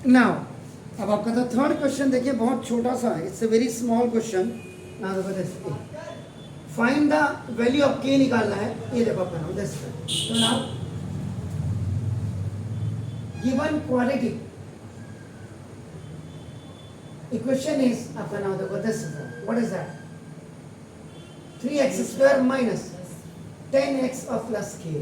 Now अब आपका था थर्ड क्वेश्चन, देखिए बहुत छोटा सा है, it's a very small question. Now देखो this, find the value of K निकालना है। ये देखो आपका नाम दिस, तो now given quadratic equation is, आपका नाम देखो this, what is that, 3x square minus 10x और प्लस के।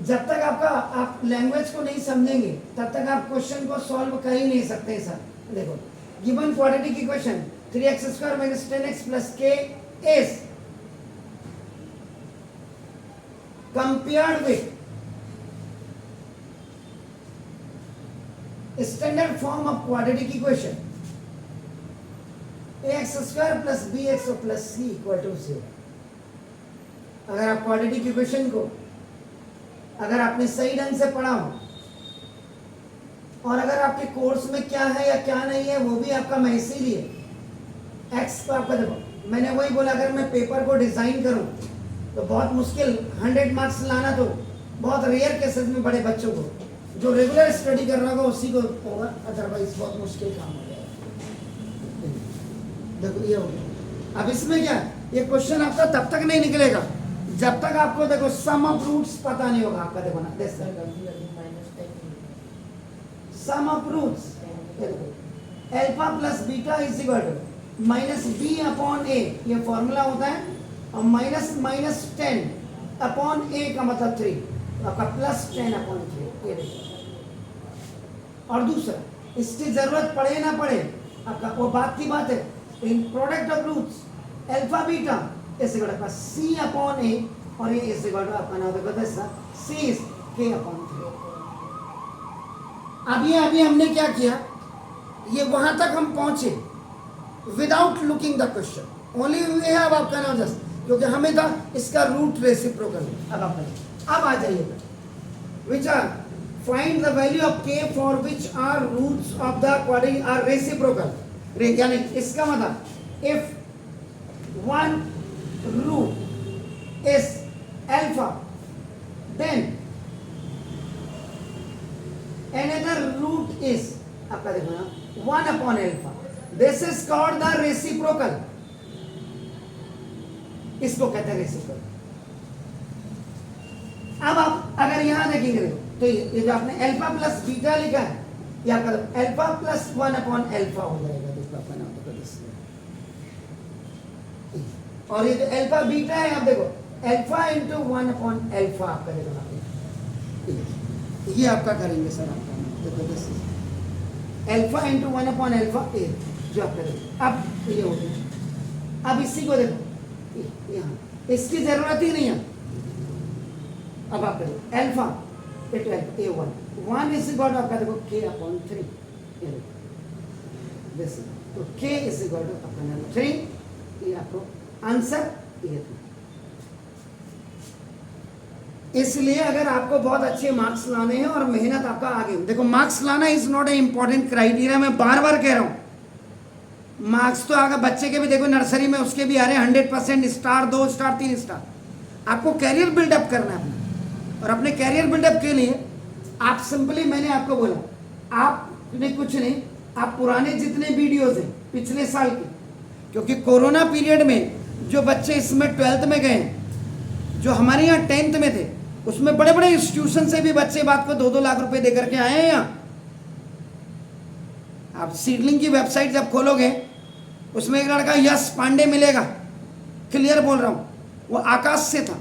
जब तक आपका आप लैंग्वेज को नहीं समझेंगे तब तक आप क्वेश्चन को सॉल्व कर ही नहीं सकते सर। देखो given quadratic equation 3x square minus 10x plus K is compared with standard form of quadratic equation ax square plus bx plus c equal to 0। अगर आप क्वाड्रेटिक इक्वेशन को अगर आपने सही ढंग से पढ़ा हो और अगर आपके कोर्स में क्या है या क्या नहीं है वो भी आपका मैं इसीलिए x को आपका देखो, मैंने वही बोला अगर मैं पेपर को डिजाइन करूं तो बहुत मुश्किल 100 मार्क्स लाना, तो बहुत रेयर केसेस में बड़े बच्चों को जो रेगुलर स्टडी कर रहा होगा उसी को होगा, अदरवाइज बहुत मुश्किल काम हो जाएगा। देखो ये हो गया। अब इसमें क्या है, ये क्वेश्चन आपका तब तक नहीं निकलेगा जब तक आपको देखो सम ऑफ रूट्स पता नहीं होगा आपका। देखो ना this sum of roots, alpha plus beta is equal to minus B upon A, ये फॉर्मूला होता है, और माइनस माइनस 10 अपॉन ए का मतलब 3, तो आपका प्लस 10 अपॉन 3। ये देखो, और दूसरा इसकी जरूरत पड़े ना पड़े आपका वो बात की बात है, in product of roots alpha beta is equal to C upon A, और ये इज इक्वल टू आपका नाम देखो this C is K upon 3। अभी हमने क्या किया, ये वहां तक हम पहुंचे without looking the question, only we have आपका नाम जस्ट, क्योंकि हमें था इसका रूट रेसिप्रोकल। अब आ जाइए, which are find the value of k for which are roots of the quadratic are reciprocal, यानी इसका मतलब if one root is alpha then another root is आपका देखो ना 1 upon alpha, this is called the reciprocal, इसको कहते हैं reciprocal. अब आप अगर यहां देखेंगे तो ये जो आपने अल्फा प्लस बीटा लिखा है, ये आपका अल्फा प्लस 1 अपॉन अल्फा हो जाएगा, देखो आपका नाम देखो इसमें, और ये जो अल्फा बीटा है आप देखो अल्फा इंटू 1 अपॉन अल्फा आपका देखो ना, ये आपका करेंगे सर आपका देखो this alpha into 1 upon alpha A, जो आप करेंगे। अब ये हो गया, अब इसी को देखो यहाँ इसकी जरूरत ही नहीं है, अब आप करें alpha into a 1 is equal to आपका देखो के अपॉन 3, ये देखो दिस, तो के इज इक्वल टू अपॉन 3, ये आपको आंसर ये था। इसलिए अगर आपको बहुत अच्छे मार्क्स लाने हैं और मेहनत आपका आगे, देखो मार्क्स लाना is not a important criteria, मैं बार बार कह रहा हूं। मार्क्स तो आगे बच्चे के भी देखो नर्सरी में उसके भी आ रहे हैं 100%, स्टार 2 स्टार 3 स्टार। आपको कैरियर बिल्डअप करना है अपना, और अपने कैरियर बिल्डअप के लिए आप सिंपली, मैंने आपको बोला आपने कुछ नहीं, आप पुराने जितने वीडियोज हैं पिछले साल के, क्योंकि कोरोना पीरियड में जो बच्चे इसमें 12th में गए, जो हमारे यहाँ 10th में थे, उसमें बड़े बड़े इंस्टीट्यूशन से भी बच्चे बात को 2-2 लाख रुपए दे करके आए हैं यहाँ। आप सीडलिंग की वेबसाइट जब खोलोगे उसमें एक लड़का यश पांडे मिलेगा, क्लियर बोल रहा हूँ, वो आकाश से था,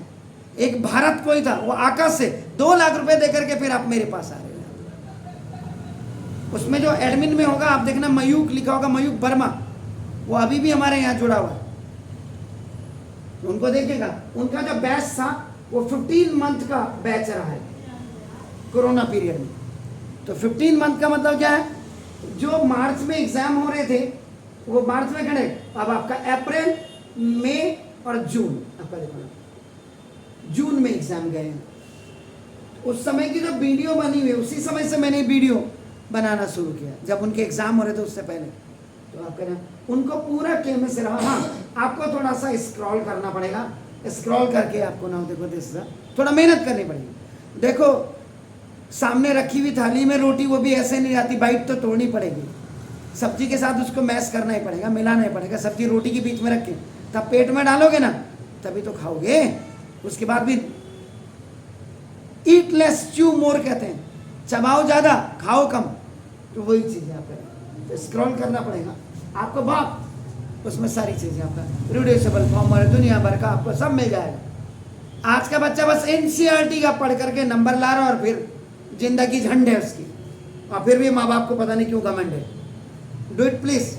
एक भारत कोई था, वो आकाश से 2 लाख रुपए दे करके फिर आप मेरे पास आ रहे हैं। उसमें जो एडमिन में होगा आप देखना मयूक लिखा होगा, मयूक वर्मा, वो अभी भी हमारे यहाँ जुड़ा हुआ है, उनको देखिएगा। उनका जो बैच था वो 15 मंथ का बैच रहा है कोरोना पीरियड में। तो 15 मंथ का मतलब क्या है, जो मार्च में एग्जाम हो रहे थे वो मार्च में खड़े, अब आपका अप्रैल मई और जून, आपका देखो जून में एग्जाम गए हैं। उस समय की जो वीडियो बनी हुई उसी समय से मैंने वीडियो बनाना शुरू किया, जब उनके एग्जाम हो रहे थे उससे पहले। तो आप कह रहे हैं उनको पूरा के में से रहा। हाँ, आपको थोड़ा सा स्क्रॉल करना पड़ेगा, स्क्रॉल करके आपको ना देखो दिस थोड़ा मेहनत करनी पड़ेगी। देखो सामने रखी हुई थाली में रोटी, वो भी ऐसे नहीं आती, बाइट तो तोड़नी पड़ेगी, सब्जी के साथ उसको मैश करना ही पड़ेगा, मिलाना ही पड़ेगा। सब्जी रोटी के बीच में रख के तब पेट में डालोगे ना, तभी तो खाओगे। उसके बाद भी ईट लेस च्यू मोर कहते हैं, चबाओ ज्यादा खाओ कम। तो वही चीज़ यहाँ पे तो स्क्रॉल करना पड़ेगा आपको बहुत, उसमें सारी चीज़ें आपका रिड्यूसिबल फॉर्मूला दुनिया भर का आपको सब मिल जाएगा। आज का बच्चा बस एनसीईआरटी का पढ़ करके नंबर ला रहा है और फिर जिंदगी झंड है उसकी, और फिर भी माँ बाप को पता नहीं क्यों घमंड है। Do it please.